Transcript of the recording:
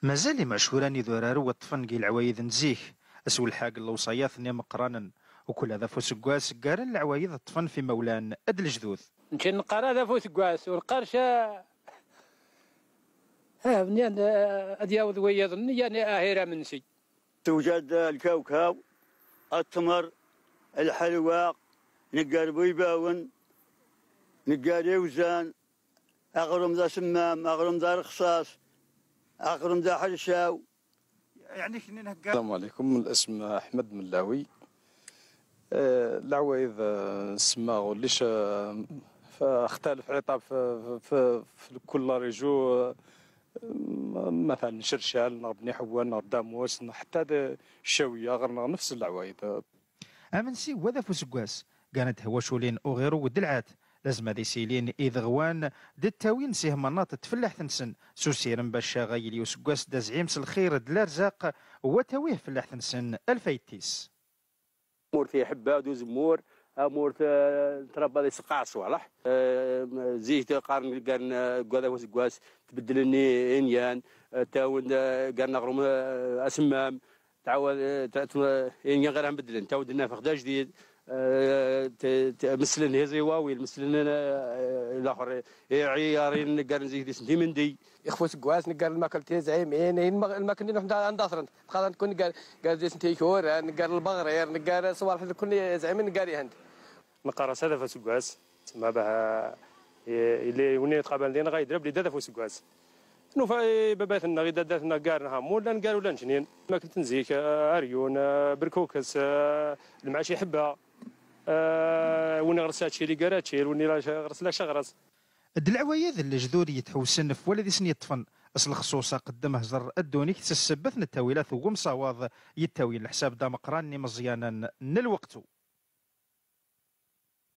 مازال مشهوراني ذرارو وطفن كي العوايد نزيك اسول حاق الوصيات ني مقرانا وكل هذا فوس كواس كارن العوايد الطفن في مولان اد الجدود نمشي نقرا هذا فوس كواس والقرشه بنيان ادياوذ ويضني يعني اهيرا منسي توجد الكاوكاو التمر الحلوى نقار بيباون نقار يوزان اغرم ذا سمام اغرم ذا رخصاص اغرم ذا حرشاو يعني كنا السلام عليكم. الاسم احمد ملاوي. العوايد السماغ ليش اختلف عطاب في كل ريجو، مثلا شرشال نغبني حوان نغ داموس حتى الشاويه غير نفس العوايد. امنسي وذا فوسكواس كانت هو شولين او غيرو ودلعات لازم هذي سيلين إذغوان دتاوين سيه مناط تفلح ثنسن سوسيرن باش غايلي وسكواس دا زعيمس الخير دلارزاق وتاويه فلاح ثنسن الفايتيس مورثي حبه دوز مور مورث تربى لي سقاع صوالح زيت قارن كان وسكواس تبدلني انيان تاون كان نغرم اسمام تعاود انيان غير نبدل تعاود نافخ دا جديد مثل هزي واوي مثل الاخر عيارين قال زي سنتي من دي اخوات كواس نقال الماكل تي زعيمين الماكل نحن انداثرن قال نكون قال زي سنتي شهور نقال البغرير نقال صوالح كل زعيمين نقال هند نقرا هذا فاس كواس ما بها اللي وني تقابل دينا غايدرب لي دادا فاس كواس نو فاي باباتنا غير داتنا كارنها مولا نقال ولا نجنين ماكل تنزيك اريون بركوكس المعاشي حبها وني غرسات شي اللي قرات وني غرسلا شغرس العوايد اللي جذور يتحوسن في ولد سن يطفن اصل خصوصا قدم هزر الدونيك تسبث التاويلات ومصاواض يتاوي الحساب دا مقراني مزيانا نلوقتو